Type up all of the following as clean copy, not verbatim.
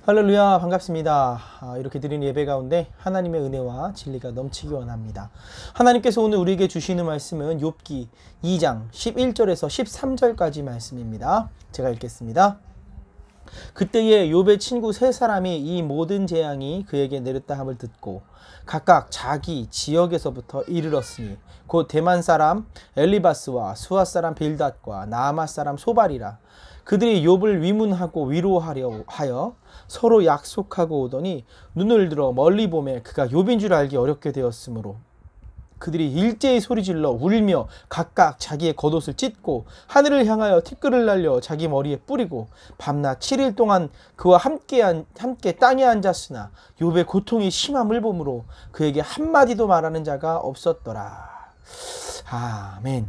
할렐루야, 반갑습니다. 이렇게 드린 예배 가운데 하나님의 은혜와 진리가 넘치기 원합니다. 하나님께서 오늘 우리에게 주시는 말씀은 욥기 2장 11절에서 13절까지 말씀입니다. 제가 읽겠습니다. 그때에 욥의 친구 세 사람이 이 모든 재앙이 그에게 내렸다 함을 듣고 각각 자기 지역에서부터 이르렀으니 곧 대만 사람 엘리바스와 수아 사람 빌닷과 나아마 사람 소발이라. 그들이 욥을 위문하고 위로하려 하여 서로 약속하고 오더니 눈을 들어 멀리 보매 그가 욥인 줄 알기 어렵게 되었으므로 그들이 일제히 소리질러 울며 각각 자기의 겉옷을 찢고 하늘을 향하여 티끌을 날려 자기 머리에 뿌리고 밤낮 7일 동안 그와 함께 땅에 앉았으나 욥의 고통이 심함을 보므로 그에게 한마디도 말하는 자가 없었더라. 아멘.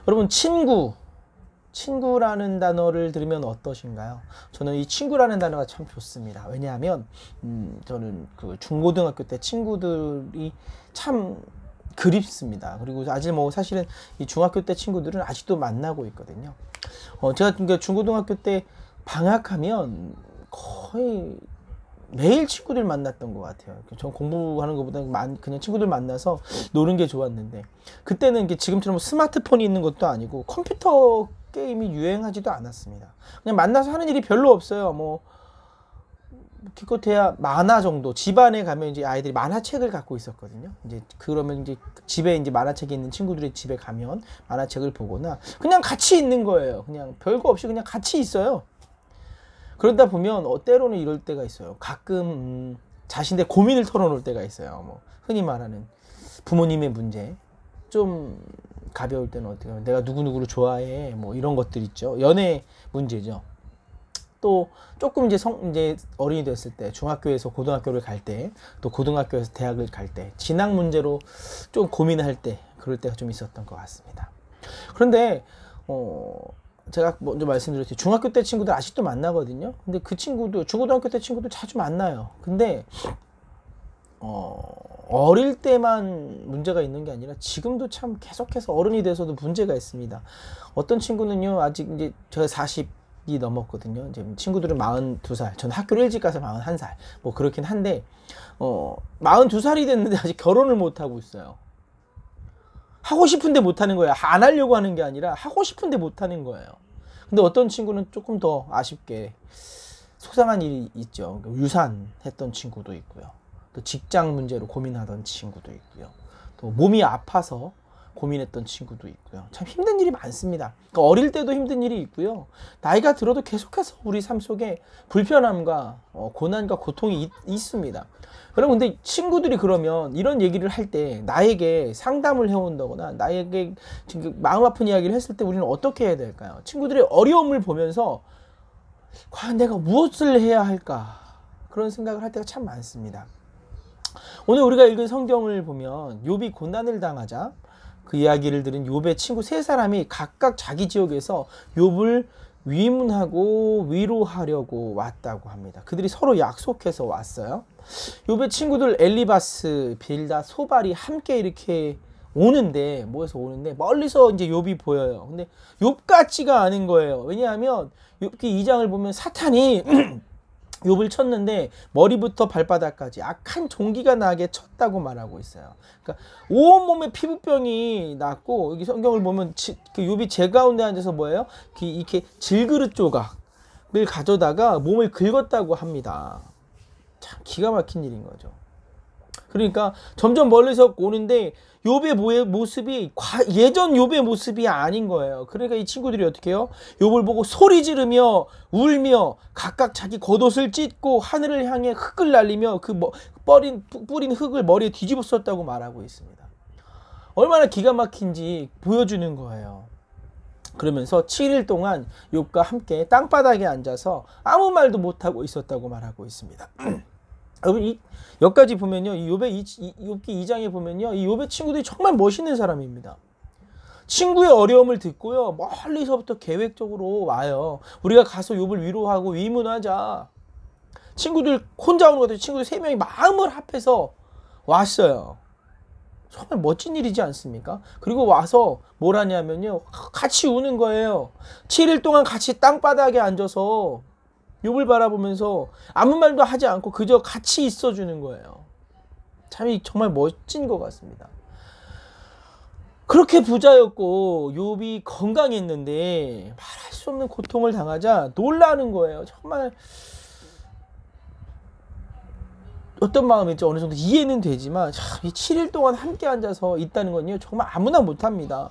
여러분, 친구라는 단어를 들으면 어떠신가요? 저는 이 친구라는 단어가 참 좋습니다. 왜냐하면 저는 그 중고등학교 때 친구들이 참 그립습니다. 그리고 아직 사실은 이 중학교 때 친구들은 아직도 만나고 있거든요. 제가 그러니까 중고등학교 때 방학하면 거의 매일 친구들 만났던 것 같아요. 전 공부하는 것보다 그냥 친구들 만나서 노는 게 좋았는데, 그때는 지금처럼 스마트폰이 있는 것도 아니고 컴퓨터 게임이 유행하지도 않았습니다. 그냥 만나서 하는 일이 별로 없어요. 기껏해야 만화 정도. 집안에 가면 이제 아이들이 만화책을 갖고 있었거든요. 그러면 집에 만화책이 있는 친구들의 집에 가면 만화책을 보거나 그냥 같이 있는 거예요. 그냥 별거 없이 그냥 같이 있어요. 그러다 보면 때로는 이럴 때가 있어요. 가끔 자신의 고민을 털어놓을 때가 있어요. 흔히 말하는 부모님의 문제. 좀 가벼울 때는 어떻게 하면 내가 누구누구를 좋아해, 이런 것들 있죠. 연애 문제죠. 또 조금 이제 어른이 됐을 때, 중학교에서 고등학교를 갈 때, 또 고등학교에서 대학을 갈 때, 진학 문제로 좀 고민할 때, 그럴 때가 좀 있었던 것 같습니다. 그런데 제가 먼저 말씀드렸죠. 중학교 때 친구들 아직도 만나거든요. 근데 그 친구도 중고등학교 때 친구도 자주 만나요. 근데 어릴 때만 문제가 있는 게 아니라 지금도 참 계속해서 어른이 돼서도 문제가 있습니다. 어떤 친구는요, 아직 이제 제가 40이 넘었거든요. 이제 친구들은 42살, 저는 학교를 일찍 가서 41살, 그렇긴 한데 42살이 됐는데 아직 결혼을 못 하고 있어요. 하고 싶은데 못 하는 거예요. 안 하려고 하는 게 아니라 하고 싶은데 못 하는 거예요. 근데 어떤 친구는 조금 더 아쉽게 속상한 일이 있죠. 유산했던 친구도 있고요. 또 직장 문제로 고민하던 친구도 있고요. 또 몸이 아파서 고민했던 친구도 있고요. 참 힘든 일이 많습니다. 그러니까 어릴 때도 힘든 일이 있고요. 나이가 들어도 계속해서 우리 삶 속에 불편함과 고난과 고통이 있습니다. 여러분, 근데 친구들이 그러면 이런 얘기를 할 때 나에게 상담을 해온다거나 나에게 마음 아픈 이야기를 했을 때 우리는 어떻게 해야 될까요? 친구들의 어려움을 보면서 과연 내가 무엇을 해야 할까? 그런 생각을 할 때가 참 많습니다. 오늘 우리가 읽은 성경을 보면 욥이 고난을 당하자 그 이야기를 들은 욥의 친구 세 사람이 각각 자기 지역에서 욥을 위문하고 위로하려고 왔다고 합니다. 그들이 서로 약속해서 왔어요. 욥의 친구들 엘리바스, 빌닷, 소발이 함께 이렇게 오는데, 뭐해서 오는데 멀리서 이제 욥이 보여요. 근데 욥 같지가 않은 거예요. 왜냐하면 욥기 2장을 보면 사탄이 욥을 쳤는데 머리부터 발바닥까지 악한 종기가 나게 쳤다고 말하고 있어요. 그러니까 온몸에 피부병이 났고, 여기 성경을 보면 그 욥이 제 가운데 앉아서 뭐예요? 이렇게 질그릇 조각을 가져다가 몸을 긁었다고 합니다. 참 기가 막힌 일인 거죠. 그러니까 점점 멀리서 오는데 욥의 모습이 예전 욥의 모습이 아닌 거예요. 그러니까 이 친구들이 어떻게 해요? 욥을 보고 소리 지르며 울며 각각 자기 겉옷을 찢고 하늘을 향해 흙을 날리며 뿌린 흙을 머리에 뒤집어 썼다고 말하고 있습니다. 얼마나 기가 막힌지 보여주는 거예요. 그러면서 7일 동안 욥과 함께 땅바닥에 앉아서 아무 말도 못하고 있었다고 말하고 있습니다. 여러분, 여기까지 보면요, 이 욥기 2장에 보면요, 이 욥의 친구들이 정말 멋있는 사람입니다. 친구의 어려움을 듣고요, 멀리서부터 계획적으로 와요. 우리가 가서 욥을 위로하고 위문하자. 친구들 혼자 오는 것 같아요. 친구들 3명이 마음을 합해서 왔어요. 정말 멋진 일이지 않습니까? 그리고 와서 뭘 하냐면요, 같이 우는 거예요. 7일 동안 같이 땅바닥에 앉아서 욥을 바라보면서 아무 말도 하지 않고 그저 같이 있어주는 거예요. 참 정말 멋진 것 같습니다. 그렇게 부자였고 욥이 건강했는데 말할 수 없는 고통을 당하자 놀라는 거예요. 정말 어떤 마음일지 어느 정도 이해는 되지만 참 이 7일 동안 함께 앉아서 있다는 건요 정말 아무나 못합니다.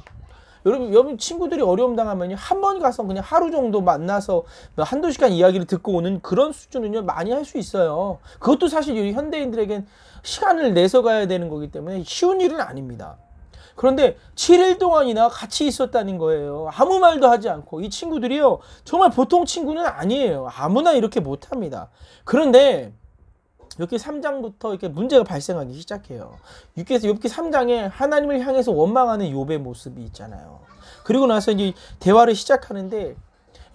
여러분 친구들이 어려움 당하면요 한 번 가서 그냥 하루 정도 만나서 한두 시간 이야기를 듣고 오는 그런 수준은요 많이 할 수 있어요. 그것도 사실 우리 현대인들에겐 시간을 내서 가야 되는 거기 때문에 쉬운 일은 아닙니다. 그런데 7일 동안이나 같이 있었다는 거예요. 아무 말도 하지 않고. 이 친구들이요 정말 보통 친구는 아니에요. 아무나 이렇게 못합니다. 그런데 욥기 3장부터 이렇게 문제가 발생하기 시작해요. 욥기 3장에 하나님을 향해서 원망하는 욥의 모습이 있잖아요. 그리고 나서 이제 대화를 시작하는데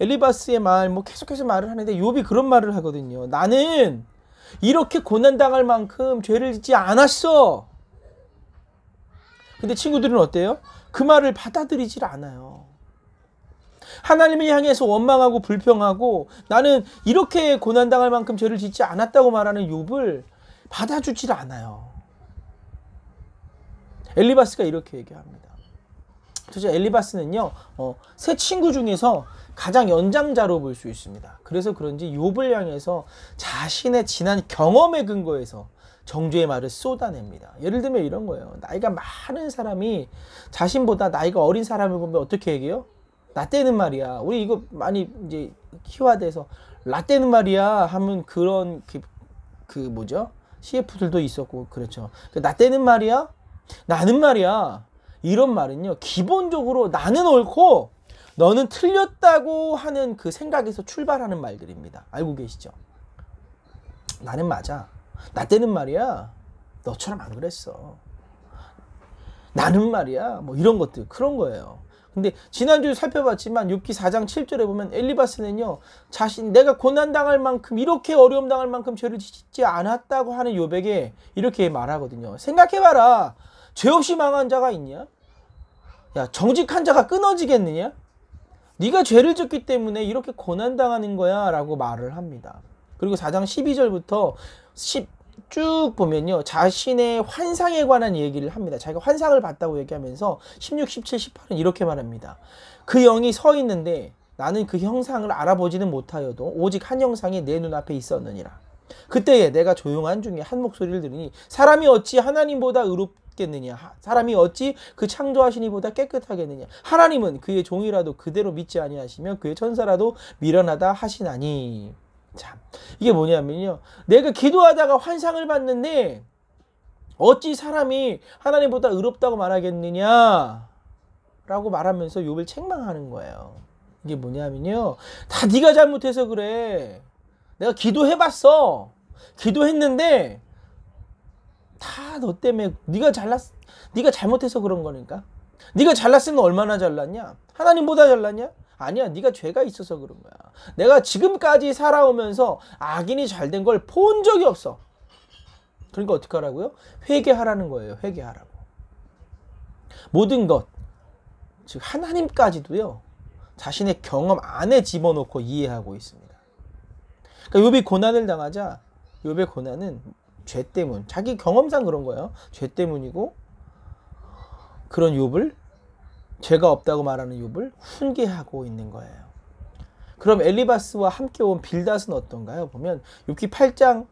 엘리바스의 말 계속해서 말을 하는데 욥이 그런 말을 하거든요. 나는 이렇게 고난당할 만큼 죄를 짓지 않았어. 근데 친구들은 어때요? 그 말을 받아들이질 않아요. 하나님을 향해서 원망하고 불평하고 나는 이렇게 고난당할 만큼 죄를 짓지 않았다고 말하는 욥을 받아주질 않아요. 엘리바스가 이렇게 얘기합니다. 도대체 엘리바스는요 세 친구 중에서 가장 연장자로 볼 수 있습니다. 그래서 그런지 욥을 향해서 자신의 지난 경험에 근거해서 정죄의 말을 쏟아냅니다. 예를 들면 이런 거예요. 나이가 많은 사람이 자신보다 나이가 어린 사람을 보면 어떻게 얘기해요? 나 때는 말이야. 우리 이거 많이 이제 희화돼서 라떼는 말이야 하면 그런 그 뭐죠? CF들도 있었고 그렇죠. 나 때는 말이야. 나는 말이야. 이런 말은요. 기본적으로 나는 옳고 너는 틀렸다고 하는 그 생각에서 출발하는 말들입니다. 알고 계시죠? 나는 맞아. 나 때는 말이야. 너처럼 안 그랬어. 나는 말이야. 이런 것들 그런 거예요. 근데 지난주에 살펴봤지만 욥기 4장 7절에 보면 엘리바스는요 내가 고난당할 만큼 이렇게 어려움 당할 만큼 죄를 짓지 않았다고 하는 욥에게 이렇게 말하거든요. 생각해봐라. 죄 없이 망한 자가 있냐? 야 정직한 자가 끊어지겠느냐? 네가 죄를 짓기 때문에 이렇게 고난당하는 거야 라고 말을 합니다. 그리고 4장 12절부터 쭉 보면요 자신의 환상에 관한 얘기를 합니다. 자기가 환상을 봤다고 얘기하면서 16, 17, 18은 이렇게 말합니다. 그 영이 서 있는데 나는 그 형상을 알아보지는 못하여도 오직 한 형상이 내 눈앞에 있었느니라. 그때에 내가 조용한 중에 한 목소리를 들으니 사람이 어찌 하나님보다 의롭겠느냐? 사람이 어찌 그 창조하신 이보다 깨끗하겠느냐? 하나님은 그의 종이라도 그대로 믿지 아니하시며 그의 천사라도 미련하다 하시나니. 참 이게 뭐냐면요 내가 기도하다가 환상을 봤는데 어찌 사람이 하나님보다 의롭다고 말하겠느냐 라고 말하면서 욥을 책망하는 거예요. 이게 뭐냐면요 다 네가 잘못해서 그래. 내가 기도해봤어. 기도했는데 다 너 때문에 네가 잘못해서 그런 거니까. 네가 잘났으면 얼마나 잘났냐? 하나님보다 잘났냐? 아니야. 네가 죄가 있어서 그런 거야. 내가 지금까지 살아오면서 악인이 잘된 걸 본 적이 없어. 그러니까 어떻게 하라고요? 회개하라는 거예요. 회개하라고. 모든 것, 즉 하나님까지도요. 자신의 경험 안에 집어넣고 이해하고 있습니다. 그러니까 욥이 고난을 당하자 욥의 고난은 죄 때문, 자기 경험상 그런 거예요. 죄 때문이고 그런 욥을 죄가 없다고 말하는 욥을 훈계하고 있는 거예요. 그럼 엘리바스와 함께 온 빌닷은 어떤가요? 보면 욥기 8장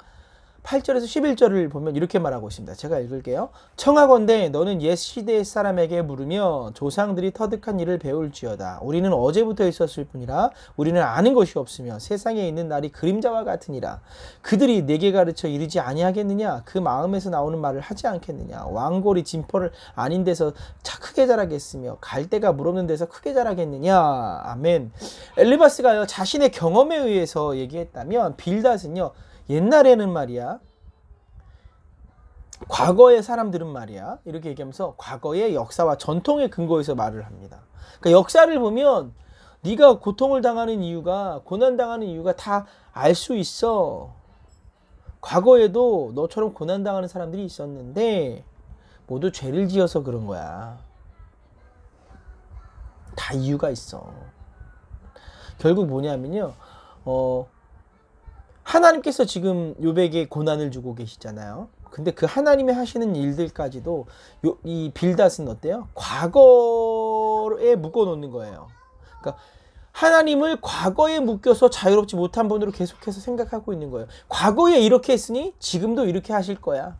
8절에서 11절을 보면 이렇게 말하고 있습니다. 제가 읽을게요. 청하건대 너는 옛 시대 사람에게 물으며 조상들이 터득한 일을 배울지어다. 우리는 어제부터 있었을 뿐이라 우리는 아는 것이 없으며 세상에 있는 날이 그림자와 같으니라. 그들이 내게 가르쳐 이르지 아니하겠느냐? 그 마음에서 나오는 말을 하지 않겠느냐? 왕골이 진포를 아닌 데서 크게 자라겠으며 갈대가 물 없는 데서 크게 자라겠느냐? 아멘. 엘리바스가요 자신의 경험에 의해서 얘기했다면 빌닷은요 옛날에는 말이야 과거의 사람들은 말이야 이렇게 얘기하면서 과거의 역사와 전통의 근거에서 말을 합니다. 그러니까 역사를 보면 네가 고통을 당하는 이유가 고난당하는 이유가 다 알 수 있어. 과거에도 너처럼 고난당하는 사람들이 있었는데 모두 죄를 지어서 그런 거야. 다 이유가 있어. 결국 뭐냐면요 하나님께서 지금 욥에게 고난을 주고 계시잖아요. 근데 그 하나님이 하시는 일들까지도 이 빌닷은 어때요? 과거에 묶어 놓는 거예요. 그러니까 하나님을 과거에 묶여서 자유롭지 못한 분으로 계속해서 생각하고 있는 거예요. 과거에 이렇게 했으니 지금도 이렇게 하실 거야.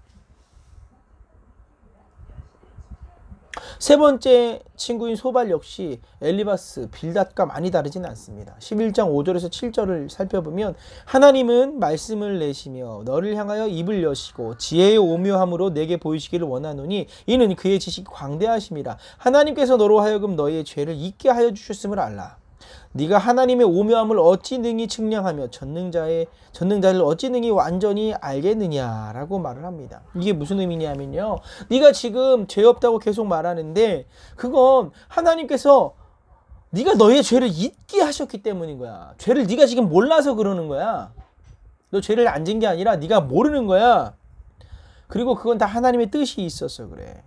세 번째 친구인 소발 역시 엘리바스, 빌닷과 많이 다르진 않습니다. 11장 5절에서 7절을 살펴보면 하나님은 말씀을 내시며 너를 향하여 입을 여시고 지혜의 오묘함으로 내게 보이시기를 원하노니 이는 그의 지식이 광대하심이라. 하나님께서 너로 하여금 너희의 죄를 잊게 하여 주셨음을 알라. 네가 하나님의 오묘함을 어찌 능히 측량하며 전능자를 어찌 능히 완전히 알겠느냐라고 말을 합니다. 이게 무슨 의미냐면요, 네가 지금 죄 없다고 계속 말하는데 그건 하나님께서 네가 너의 죄를 잊게 하셨기 때문인 거야. 죄를 네가 지금 몰라서 그러는 거야. 너 죄를 안 진 게 아니라 네가 모르는 거야. 그리고 그건 다 하나님의 뜻이 있어서 그래.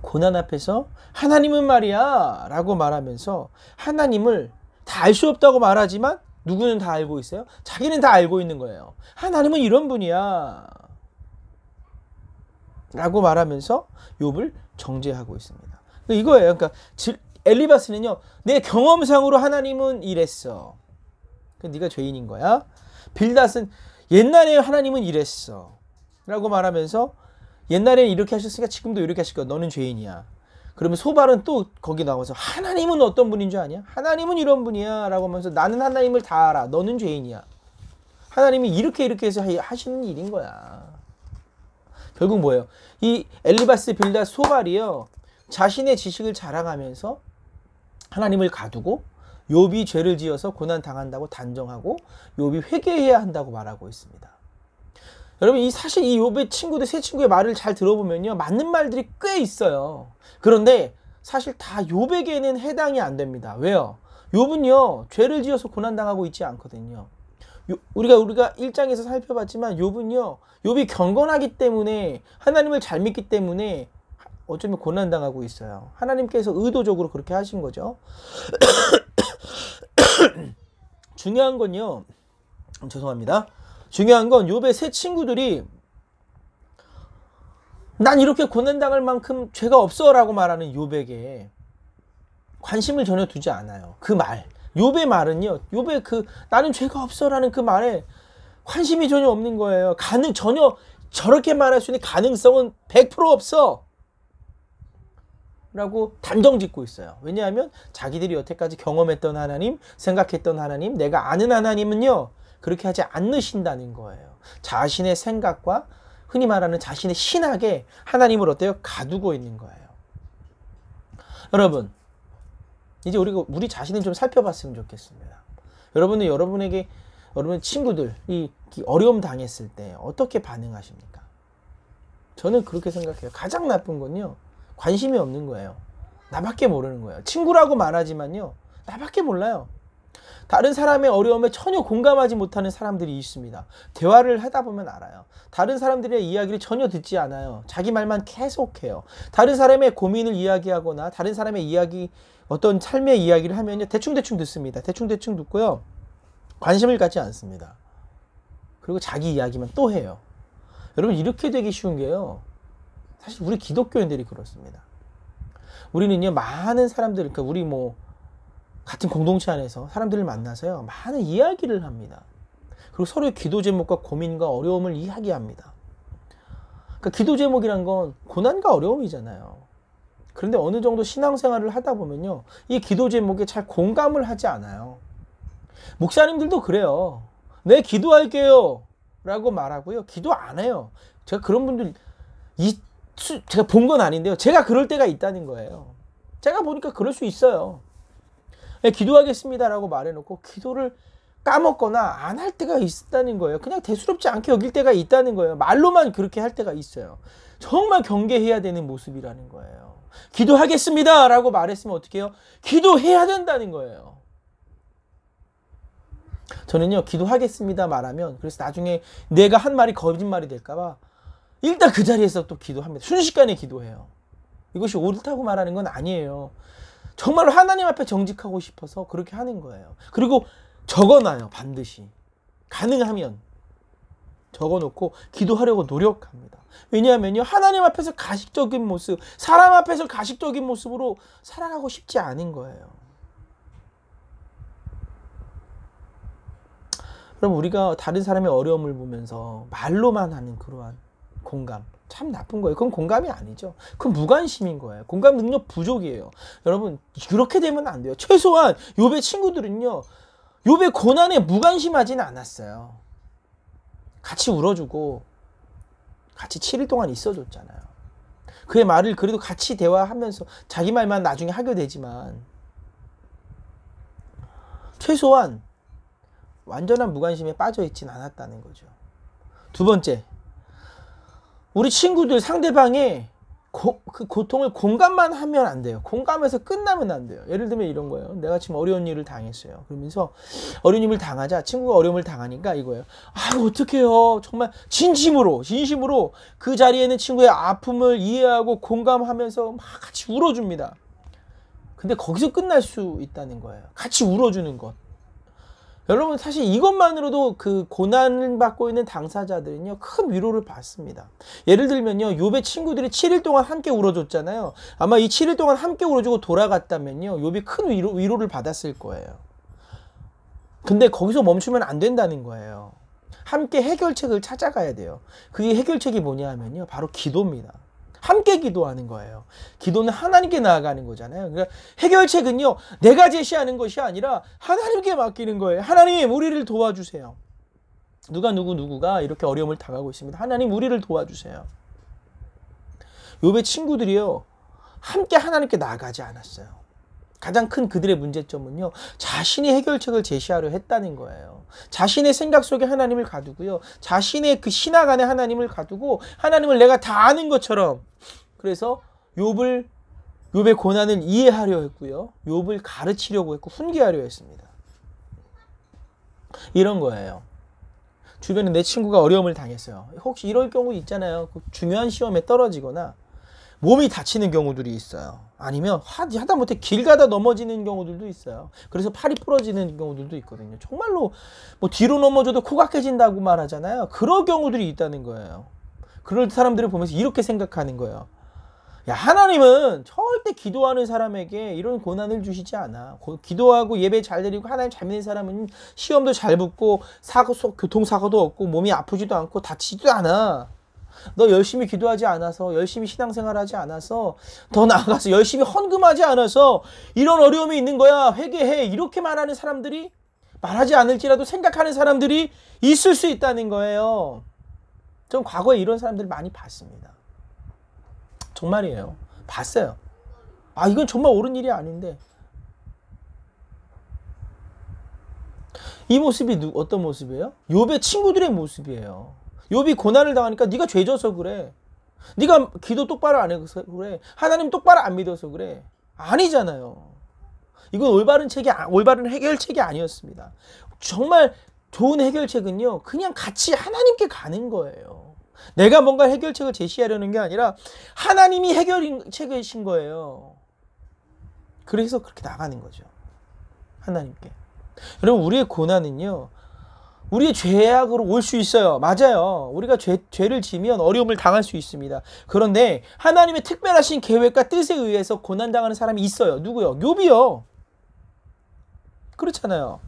고난 앞에서 하나님은 말이야 라고 말하면서 하나님을 다 알 수 없다고 말하지만 누구는 다 알고 있어요? 자기는 다 알고 있는 거예요. 하나님은 이런 분이야 라고 말하면서 욥을 정죄하고 있습니다. 이거예요. 그러니까 엘리바스는요, 내 경험상으로 하나님은 이랬어. 네가 죄인인 거야. 빌닷은 옛날에 하나님은 이랬어 라고 말하면서 옛날에는 이렇게 하셨으니까 지금도 이렇게 하실 거야. 너는 죄인이야. 그러면 소발은 또 거기 나와서 하나님은 어떤 분인 줄 아냐? 하나님은 이런 분이야 라고 하면서 나는 하나님을 다 알아. 너는 죄인이야. 하나님이 이렇게 해서 하시는 일인 거야. 결국 뭐예요? 이 엘리바스, 빌닷, 소발이요, 자신의 지식을 자랑하면서 하나님을 가두고 욥이 죄를 지어서 고난 당한다고 단정하고 욥이 회개해야 한다고 말하고 있습니다. 여러분, 사실 이 욥의 친구들, 세 친구의 말을 잘 들어보면요, 맞는 말들이 꽤 있어요. 그런데 사실 다 욥에게는 해당이 안 됩니다. 왜요? 욥은요, 죄를 지어서 고난당하고 있지 않거든요. 우리가 1장에서 살펴봤지만 욥이 경건하기 때문에, 하나님을 잘 믿기 때문에 어쩌면 고난당하고 있어요. 하나님께서 의도적으로 그렇게 하신 거죠. 중요한 건요, 죄송합니다. 중요한 건 욥의 세 친구들이 난 이렇게 고난당할 만큼 죄가 없어 라고 말하는 욥에게 관심을 전혀 두지 않아요. 그 말, 욥의 말은요, 욥의 나는 죄가 없어 라는 그 말에 관심이 전혀 없는 거예요. 전혀 저렇게 말할 수 있는 가능성은 100% 없어 라고 단정 짓고 있어요. 왜냐하면 자기들이 여태까지 경험했던 하나님, 생각했던 하나님, 내가 아는 하나님은요, 그렇게 하지 않으신다는 거예요. 자신의 생각과 흔히 말하는 자신의 신학에 하나님을 어때요? 가두고 있는 거예요. 여러분, 이제 우리 자신을 좀 살펴봤으면 좋겠습니다. 여러분은 여러분의 친구들이 어려움 당했을 때 어떻게 반응하십니까? 저는 그렇게 생각해요. 가장 나쁜 건요, 관심이 없는 거예요. 나밖에 모르는 거예요. 친구라고 말하지만요, 나밖에 몰라요. 다른 사람의 어려움에 전혀 공감하지 못하는 사람들이 있습니다. 대화를 하다 보면 알아요. 다른 사람들의 이야기를 전혀 듣지 않아요. 자기 말만 계속해요. 다른 사람의 고민을 이야기하거나 다른 사람의 어떤 삶의 이야기를 하면요, 대충대충 듣습니다. 대충대충 듣고요, 관심을 갖지 않습니다. 그리고 자기 이야기만 또 해요. 여러분, 이렇게 되기 쉬운 게요, 사실 우리 기독교인들이 그렇습니다. 우리는요, 많은 사람들, 그러니까 우리 같은 공동체 안에서 사람들을 만나서요, 많은 이야기를 합니다. 그리고 서로의 기도 제목과 고민과 어려움을 이야기합니다. 그러니까 기도 제목이란 건 고난과 어려움이잖아요. 그런데 어느 정도 신앙생활을 하다 보면요, 이 기도 제목에 잘 공감을 하지 않아요. 목사님들도 그래요. 네, 기도할게요 라고 말하고요, 기도 안 해요. 제가 그런 분들 제가 본 건 아닌데요, 제가 그럴 때가 있다는 거예요. 제가 보니까 그럴 수 있어요. 네, 기도하겠습니다라고 말해놓고 기도를 까먹거나 안 할 때가 있다는 거예요. 그냥 대수롭지 않게 여길 때가 있다는 거예요. 말로만 그렇게 할 때가 있어요. 정말 경계해야 되는 모습이라는 거예요. 기도하겠습니다라고 말했으면 어떻게 해요? 기도해야 된다는 거예요. 저는요, 기도하겠습니다 말하면, 그래서 나중에 내가 한 말이 거짓말이 될까봐 일단 그 자리에서 또 기도합니다. 순식간에 기도해요. 이것이 옳다고 말하는 건 아니에요. 정말로 하나님 앞에 정직하고 싶어서 그렇게 하는 거예요. 그리고 적어놔요, 반드시. 가능하면 적어놓고 기도하려고 노력합니다. 왜냐하면요, 하나님 앞에서 가식적인 모습, 사람 앞에서 가식적인 모습으로 살아가고 싶지 않은 거예요. 그럼 우리가 다른 사람의 어려움을 보면서 말로만 하는 그러한 공감, 참 나쁜 거예요. 그건 공감이 아니죠. 그건 무관심인 거예요. 공감 능력 부족이에요. 여러분, 그렇게 되면 안 돼요. 최소한 욥의 친구들은요, 욥의 고난에 무관심하지는 않았어요. 같이 울어주고 같이 7일 동안 있어줬잖아요. 그의 말을 그래도 같이 대화하면서 자기 말만 나중에 하게 되지만 최소한 완전한 무관심에 빠져있진 않았다는 거죠. 두 번째, 우리 친구들 상대방의 그 고통을 공감만 하면 안 돼요. 공감해서 끝나면 안 돼요. 예를 들면 이런 거예요. 내가 지금 어려운 일을 당했어요. 그러면서 어려운 일을 당하자 친구가 어려움을 당하니까 이거예요. 아, 어떡해요. 정말 진심으로 그 자리에 있는 친구의 아픔을 이해하고 공감하면서 막 같이 울어줍니다. 근데 거기서 끝날 수 있다는 거예요. 같이 울어주는 것. 여러분, 사실 이것만으로도 그 고난을 받고 있는 당사자들은요, 큰 위로를 받습니다. 예를 들면요, 욥의 친구들이 7일 동안 함께 울어줬잖아요. 아마 이 7일 동안 함께 울어주고 돌아갔다면요, 욥이 큰 위로를 받았을 거예요. 근데 거기서 멈추면 안 된다는 거예요. 함께 해결책을 찾아가야 돼요. 그게 해결책이 뭐냐 하면요, 바로 기도입니다. 함께 기도하는 거예요. 기도는 하나님께 나아가는 거잖아요. 그러니까 해결책은요, 내가 제시하는 것이 아니라 하나님께 맡기는 거예요. 하나님, 우리를 도와주세요. 누구가 이렇게 어려움을 당하고 있습니다. 하나님, 우리를 도와주세요. 욥의 친구들이요, 함께 하나님께 나아가지 않았어요. 가장 큰 그들의 문제점은요, 자신이 해결책을 제시하려 했다는 거예요. 자신의 생각 속에 하나님을 가두고요, 자신의 그 신학 안에 하나님을 가두고 하나님을 내가 다 아는 것처럼, 그래서 욥의 고난을 이해하려 했고요, 욥을 가르치려고 했고 훈계하려 했습니다. 이런 거예요. 주변에 내 친구가 어려움을 당했어요. 혹시 이럴 경우 있잖아요. 중요한 시험에 떨어지거나 몸이 다치는 경우들이 있어요. 아니면 하다못해 길 가다 넘어지는 경우들도 있어요. 그래서 팔이 부러지는 경우들도 있거든요. 정말로 뭐 뒤로 넘어져도 코가 깨진다고 말하잖아요. 그런 경우들이 있다는 거예요. 그럴 사람들을 보면서 이렇게 생각하는 거예요. 야, 하나님은 절대 기도하는 사람에게 이런 고난을 주시지 않아. 기도하고 예배 잘 드리고 하나님 잘 믿는 사람은 시험도 잘 붙고 교통사고도 없고 몸이 아프지도 않고 다치지도 않아. 너 열심히 기도하지 않아서, 열심히 신앙생활하지 않아서, 더 나아가서 열심히 헌금하지 않아서 이런 어려움이 있는 거야. 회개해. 이렇게 말하는 사람들이, 말하지 않을지라도 생각하는 사람들이 있을 수 있다는 거예요. 전 과거에 이런 사람들 많이 봤습니다. 정말이에요. 봤어요. 아, 이건 정말 옳은 일이 아닌데. 이 모습이 어떤 모습이에요? 욥의 친구들의 모습이에요. 욥이 고난을 당하니까 네가 죄져서 그래. 네가 기도 똑바로 안 해서 그래. 하나님 똑바로 안 믿어서 그래. 아니잖아요. 이건 올바른 해결책이 아니었습니다. 정말 좋은 해결책은요, 그냥 같이 하나님께 가는 거예요. 내가 뭔가 해결책을 제시하려는 게 아니라 하나님이 해결책이신 거예요. 그래서 그렇게 나가는 거죠. 하나님께. 여러분, 우리의 고난은요, 우리의 죄악으로 올 수 있어요. 맞아요. 우리가 죄를 지면 어려움을 당할 수 있습니다. 그런데 하나님의 특별하신 계획과 뜻에 의해서 고난당하는 사람이 있어요. 누구요? 욥이요. 그렇잖아요.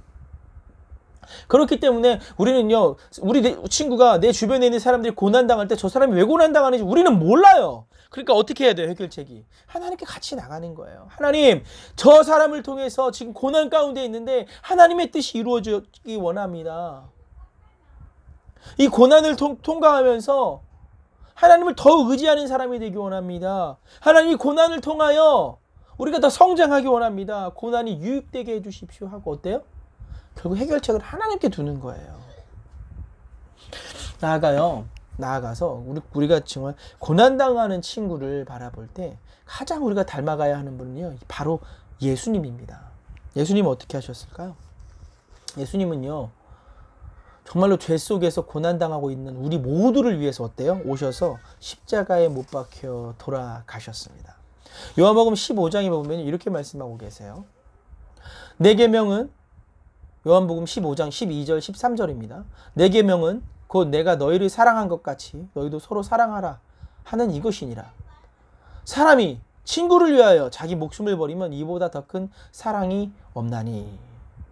그렇기 때문에 우리는요, 우리 친구가 내 주변에 있는 사람들이 고난당할 때 저 사람이 왜 고난당하는지 우리는 몰라요. 그러니까 어떻게 해야 돼요? 해결책이. 하나님께 같이 나가는 거예요. 하나님, 저 사람을 통해서 지금 고난 가운데 있는데 하나님의 뜻이 이루어지기 원합니다. 이 고난을 통과하면서 하나님을 더 의지하는 사람이 되기 원합니다. 하나님, 이 고난을 통하여 우리가 더 성장하기 원합니다. 고난이 유익되게 해주십시오 하고 어때요? 결국 해결책을 하나님께 두는 거예요. 나아가서 우리가 정말 고난당하는 친구를 바라볼 때 가장 우리가 닮아가야 하는 분은요, 바로 예수님입니다. 예수님은 어떻게 하셨을까요? 예수님은요, 정말로 죄 속에서 고난당하고 있는 우리 모두를 위해서 어때요? 오셔서 십자가에 못 박혀 돌아가셨습니다. 요한복음 15장에 보면 이렇게 말씀하고 계세요. 내 계명은 요한복음 15장 12절 13절입니다. 내 계명은 곧 내가 너희를 사랑한 것 같이 너희도 서로 사랑하라 하는 이것이니라. 사람이 친구를 위하여 자기 목숨을 버리면 이보다 더 큰 사랑이 없나니.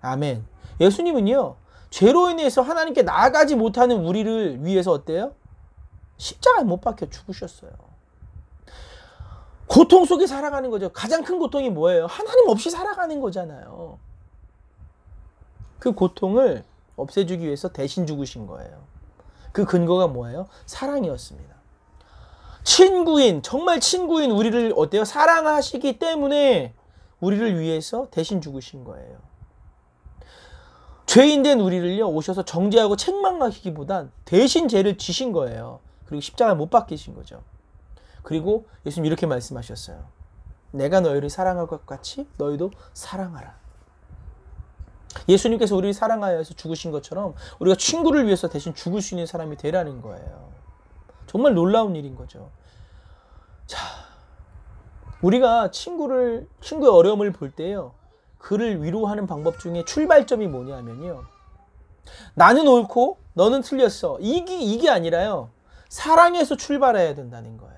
아멘. 예수님은요, 죄로 인해서 하나님께 나아가지 못하는 우리를 위해서 어때요? 십자가에 못 박혀 죽으셨어요. 고통 속에 살아가는 거죠. 가장 큰 고통이 뭐예요? 하나님 없이 살아가는 거잖아요. 그 고통을 없애주기 위해서 대신 죽으신 거예요. 그 근거가 뭐예요? 사랑이었습니다. 친구인, 정말 친구인 우리를 어때요? 사랑하시기 때문에 우리를 위해서 대신 죽으신 거예요. 죄인 된 우리를요, 오셔서 정죄하고 책망하시기보단 대신 죄를 지신 거예요. 그리고 십자가에 못 박히신 거죠. 그리고 예수님 이렇게 말씀하셨어요. 내가 너희를 사랑할 것 같이 너희도 사랑하라. 예수님께서 우리를 사랑하여 죽으신 것처럼 우리가 친구를 위해서 대신 죽을 수 있는 사람이 되라는 거예요. 정말 놀라운 일인 거죠. 자, 우리가 친구의 어려움을 볼 때요, 그를 위로하는 방법 중에 출발점이 뭐냐면요, 나는 옳고 너는 틀렸어, 이게 아니라요, 사랑해서 출발해야 된다는 거예요.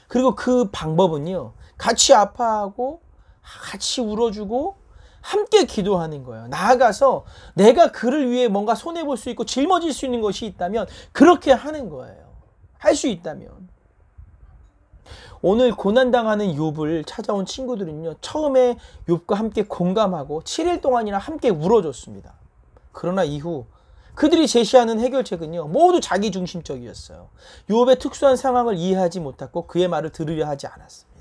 그리고 그 방법은요, 같이 아파하고 같이 울어주고 함께 기도하는 거예요. 나아가서 내가 그를 위해 뭔가 손해볼 수 있고 짊어질 수 있는 것이 있다면 그렇게 하는 거예요. 할 수 있다면. 오늘 고난당하는 욥을 찾아온 친구들은요, 처음에 욥과 함께 공감하고 7일 동안이나 함께 울어줬습니다. 그러나 이후 그들이 제시하는 해결책은요, 모두 자기중심적이었어요. 욥의 특수한 상황을 이해하지 못했고 그의 말을 들으려 하지 않았습니다.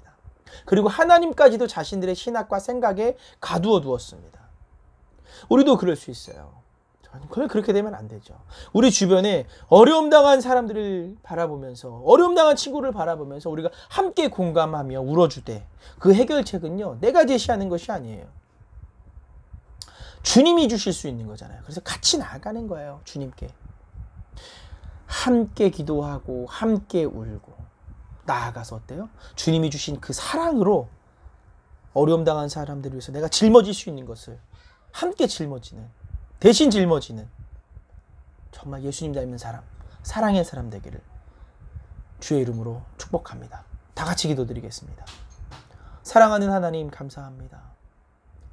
그리고 하나님까지도 자신들의 신학과 생각에 가두어 두었습니다. 우리도 그럴 수 있어요. 그렇게 되면 안 되죠. 우리 주변에 어려움 당한 사람들을 바라보면서, 어려움 당한 친구를 바라보면서 우리가 함께 공감하며 울어주되, 그 해결책은요, 내가 제시하는 것이 아니에요. 주님이 주실 수 있는 거잖아요. 그래서 같이 나아가는 거예요. 주님께 함께 기도하고 함께 울고 나아가서 어때요? 주님이 주신 그 사랑으로 어려움 당한 사람들을 위해서 내가 짊어질 수 있는 것을 함께 짊어지는, 대신 짊어지는, 정말 예수님 닮은 사람, 사랑의 사람 되기를 주의 이름으로 축복합니다. 다 같이 기도드리겠습니다. 사랑하는 하나님, 감사합니다.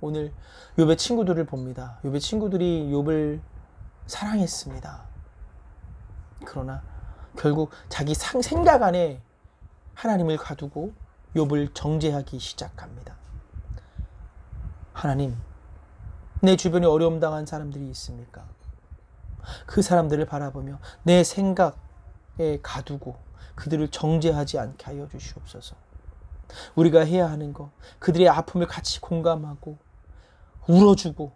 오늘 욥의 친구들을 봅니다. 욥의 친구들이 욥을 사랑했습니다. 그러나 결국 자기 생각 안에 하나님을 가두고 욥을 정죄하기 시작합니다. 하나님, 내 주변에 어려움 당한 사람들이 있습니까? 그 사람들을 바라보며 내 생각에 가두고 그들을 정죄하지 않게 하여 주시옵소서. 우리가 해야 하는 것, 그들의 아픔을 같이 공감하고 울어주고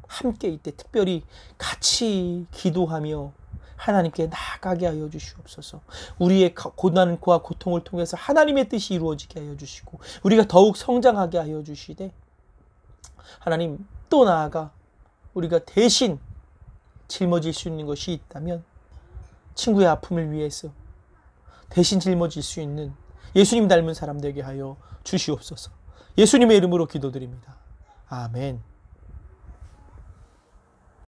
함께 이때 특별히 같이 기도하며 하나님께 나아가게 하여 주시옵소서. 우리의 고난과 고통을 통해서 하나님의 뜻이 이루어지게 하여 주시고 우리가 더욱 성장하게 하여 주시되, 하나님, 또 나아가 우리가 대신 짊어질 수 있는 것이 있다면 친구의 아픔을 위해서 대신 짊어질 수 있는 예수님 닮은 사람 되게 하여 주시옵소서. 예수님의 이름으로 기도드립니다. 아멘.